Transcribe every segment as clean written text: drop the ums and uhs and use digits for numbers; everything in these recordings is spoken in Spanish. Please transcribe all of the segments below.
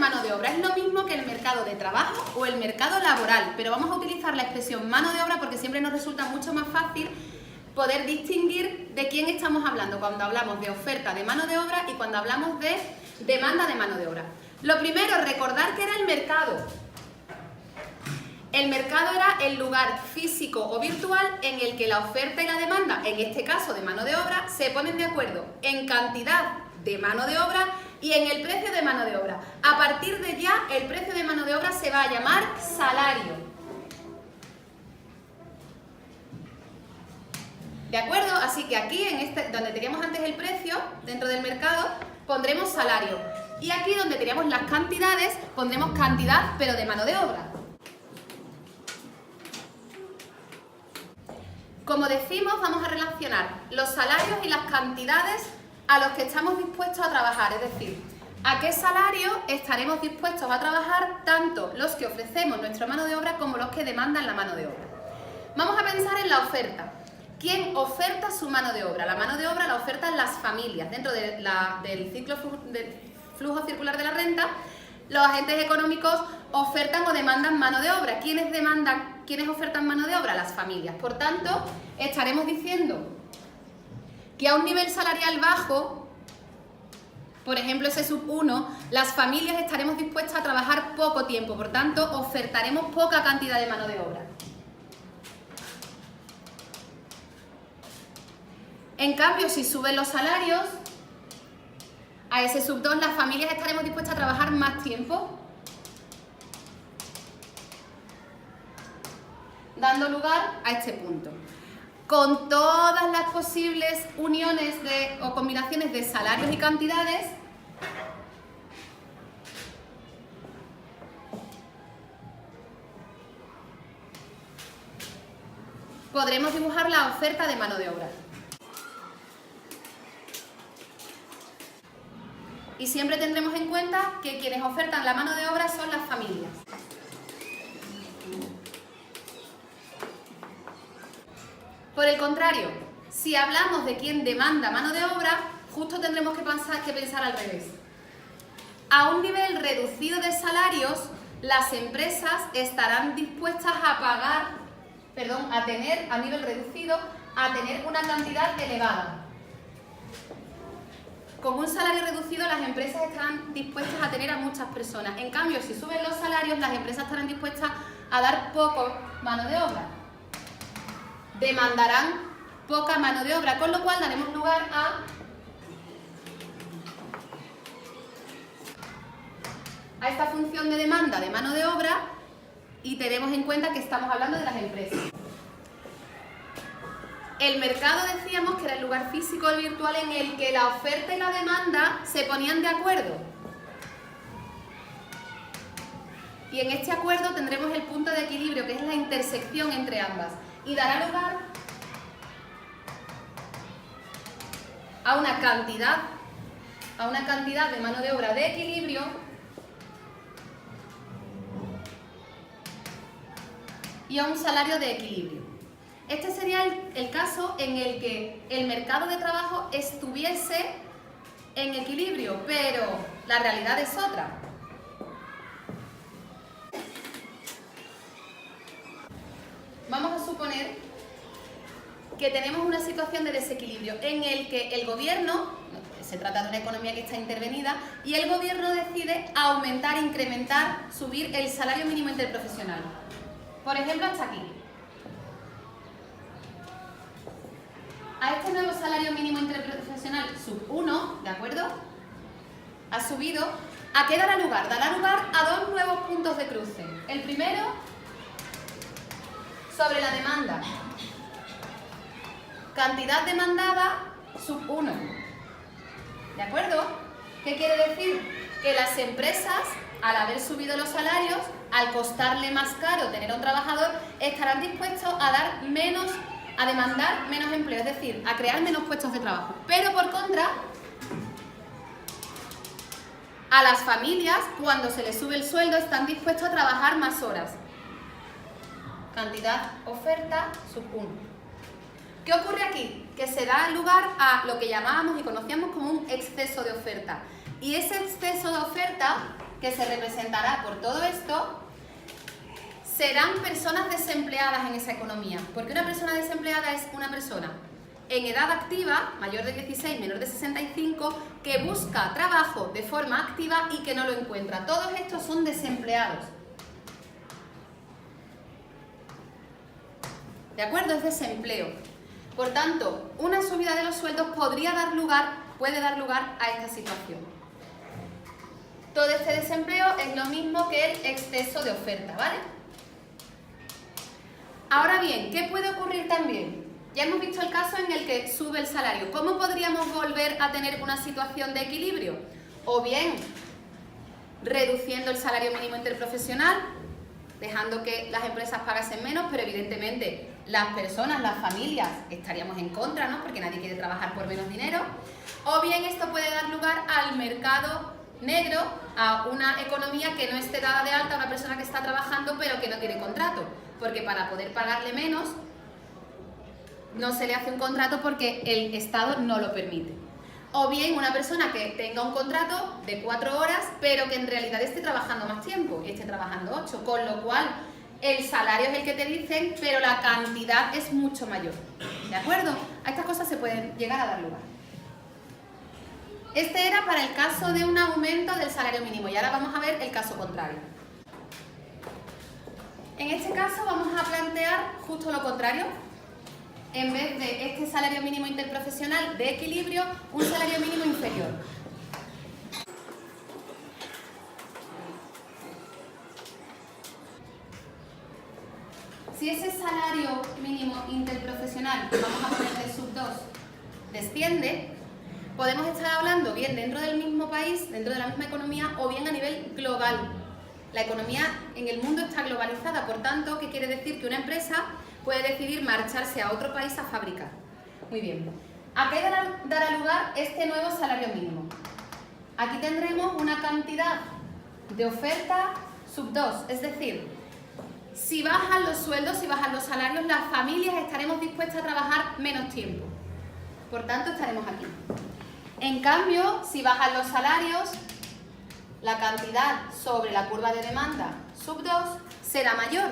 mano de obra es lo mismo que el mercado de trabajo o el mercado laboral, pero vamos a utilizar la expresión mano de obra porque siempre nos resulta mucho más fácil poder distinguir de quién estamos hablando cuando hablamos de oferta de mano de obra y cuando hablamos de demanda de mano de obra. Lo primero, recordar que era el mercado. El mercado era el lugar físico o virtual en el que la oferta y la demanda, en este caso de mano de obra, se ponen de acuerdo en cantidad de mano de obra y en el precio de mano de obra. A partir de ya, el precio de mano de obra se va a llamar salario. ¿De acuerdo? Así que aquí, donde teníamos antes el precio, dentro del mercado, pondremos salario. Y aquí, donde teníamos las cantidades, pondremos cantidad, pero de mano de obra. Como decimos, vamos a relacionar los salarios y las cantidades a los que estamos dispuestos a trabajar, es decir, a qué salario estaremos dispuestos a trabajar tanto los que ofrecemos nuestra mano de obra como los que demandan la mano de obra. Vamos a pensar en la oferta. ¿Quién oferta su mano de obra? La mano de obra la ofertan las familias. Dentro del ciclo del flujo circular de la renta, los agentes económicos ofertan o demandan mano de obra. ¿Quiénes ofertan mano de obra? Las familias. Por tanto, estaremos diciendo que a un nivel salarial bajo, por ejemplo ese sub 1, las familias estaremos dispuestas a trabajar poco tiempo, por tanto ofertaremos poca cantidad de mano de obra. En cambio, si suben los salarios, a ese sub 2 las familias estaremos dispuestas a trabajar más tiempo, dando lugar a este punto. Con todas las posibles uniones o combinaciones de salarios y cantidades, podremos dibujar la oferta de mano de obra. Y siempre tendremos en cuenta que quienes ofertan la mano de obra son las familias. Por el contrario, si hablamos de quien demanda mano de obra, justo tendremos que pensar al revés. A un nivel reducido de salarios, las empresas estarán dispuestas a tener a nivel reducido, a tener una cantidad elevada. Con un salario reducido, las empresas estarán dispuestas a tener a muchas personas. En cambio, si suben los salarios, las empresas estarán dispuestas a dar poco mano de obra. Demandarán poca mano de obra, con lo cual daremos lugar a esta función de demanda de mano de obra y tenemos en cuenta que estamos hablando de las empresas. El mercado decíamos que era el lugar físico o virtual en el que la oferta y la demanda se ponían de acuerdo. Y en este acuerdo tendremos el punto de equilibrio, que es la intersección entre ambas. Y dará lugar a una cantidad de mano de obra de equilibrio y a un salario de equilibrio. Este sería el caso en el que el mercado de trabajo estuviese en equilibrio, pero la realidad es otra. Vamos a suponer que tenemos una situación de desequilibrio en el que el gobierno, se trata de una economía que está intervenida, y el gobierno decide aumentar, incrementar, subir el salario mínimo interprofesional. Por ejemplo, hasta aquí. A este nuevo salario mínimo interprofesional sub 1, ¿de acuerdo? Ha subido. ¿A qué dará lugar? Dará lugar a dos nuevos puntos de cruce. El primero, sobre la demanda. Cantidad demandada sub 1. ¿De acuerdo? ¿Qué quiere decir? Que las empresas, al haber subido los salarios, al costarle más caro tener a un trabajador, estarán dispuestos a demandar menos empleo, es decir, a crear menos puestos de trabajo. Pero por contra, a las familias, cuando se les sube el sueldo, están dispuestos a trabajar más horas. Cantidad, oferta, sub 1. ¿Qué ocurre aquí? Que se da lugar a lo que llamábamos y conocíamos como un exceso de oferta. Y ese exceso de oferta que se representará por todo esto, serán personas desempleadas en esa economía. Porque una persona desempleada es una persona en edad activa, mayor de 16, menor de 65, que busca trabajo de forma activa y que no lo encuentra. Todos estos son desempleados. ¿De acuerdo? Es desempleo. Por tanto, una subida de los sueldos puede dar lugar a esta situación. Todo este desempleo es lo mismo que el exceso de oferta, ¿vale? Ahora bien, ¿qué puede ocurrir también? Ya hemos visto el caso en el que sube el salario. ¿Cómo podríamos volver a tener una situación de equilibrio? O bien reduciendo el salario mínimo interprofesional, dejando que las empresas pagasen menos, pero evidentemente las personas, las familias, estaríamos en contra, ¿no? Porque nadie quiere trabajar por menos dinero. O bien esto puede dar lugar al mercado negro, a una economía que no esté dada de alta a una persona que está trabajando pero que no tiene contrato, porque para poder pagarle menos no se le hace un contrato porque el Estado no lo permite. O bien una persona que tenga un contrato de 4 horas pero que en realidad esté trabajando más tiempo, esté trabajando 8, con lo cual el salario es el que te dicen, pero la cantidad es mucho mayor. ¿De acuerdo? A estas cosas se pueden llegar a dar lugar. Este era para el caso de un aumento del salario mínimo y ahora vamos a ver el caso contrario. En este caso vamos a plantear justo lo contrario. En vez de este salario mínimo interprofesional de equilibrio, un salario mínimo inferior. Si ese salario mínimo interprofesional, vamos a ponerle sub 2, desciende, podemos estar hablando bien dentro del mismo país, dentro de la misma economía, o bien a nivel global. La economía en el mundo está globalizada, por tanto, ¿qué quiere decir? Que una empresa puede decidir marcharse a otro país a fabricar. Muy bien. ¿A qué dará lugar este nuevo salario mínimo? Aquí tendremos una cantidad de oferta sub 2, es decir, si bajan los sueldos, si bajan los salarios, las familias estaremos dispuestas a trabajar menos tiempo. Por tanto, estaremos aquí. En cambio, si bajan los salarios, la cantidad sobre la curva de demanda sub 2 será mayor.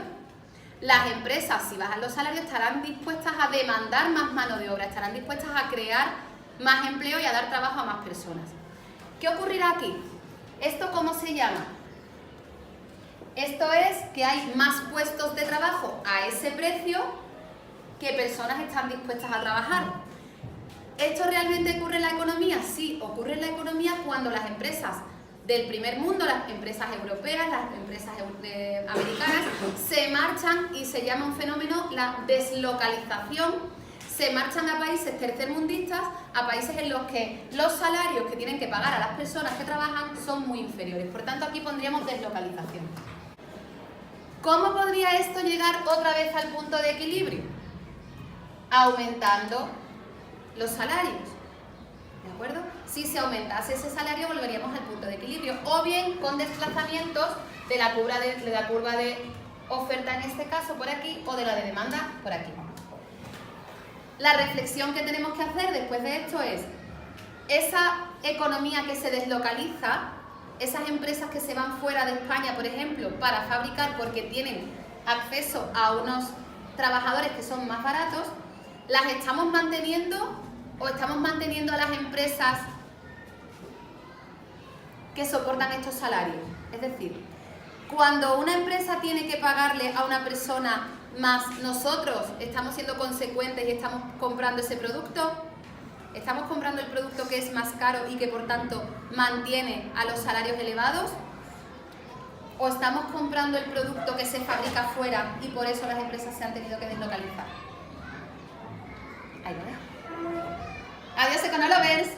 Las empresas, si bajan los salarios, estarán dispuestas a demandar más mano de obra, estarán dispuestas a crear más empleo y a dar trabajo a más personas. ¿Qué ocurrirá aquí? ¿Esto cómo se llama? Esto es que hay más puestos de trabajo a ese precio que personas están dispuestas a trabajar. ¿Esto realmente ocurre en la economía? Sí, ocurre en la economía cuando las empresas del primer mundo, las empresas europeas, las empresas americanas, se marchan y se llama un fenómeno la deslocalización. Se marchan a países tercermundistas, a países en los que los salarios que tienen que pagar a las personas que trabajan son muy inferiores. Por tanto, aquí pondríamos deslocalización. ¿Cómo podría esto llegar otra vez al punto de equilibrio? Aumentando los salarios. ¿De acuerdo? Si se aumentase ese salario, volveríamos al punto de equilibrio. O bien con desplazamientos de la curva de oferta, en este caso, por aquí, o de la de demanda, por aquí. La reflexión que tenemos que hacer después de esto es, esa economía que se deslocaliza, esas empresas que se van fuera de España, por ejemplo, para fabricar porque tienen acceso a unos trabajadores que son más baratos, ¿las estamos manteniendo o estamos manteniendo a las empresas que soportan estos salarios? Es decir, cuando una empresa tiene que pagarle a una persona más, nosotros estamos siendo consecuentes y estamos comprando ese producto, estamos comprando el producto que es más caro y que por tanto mantiene a los salarios elevados, o estamos comprando el producto que se fabrica fuera y por eso las empresas se han tenido que deslocalizar. Ahí lo ves. Adiós, Econolovers.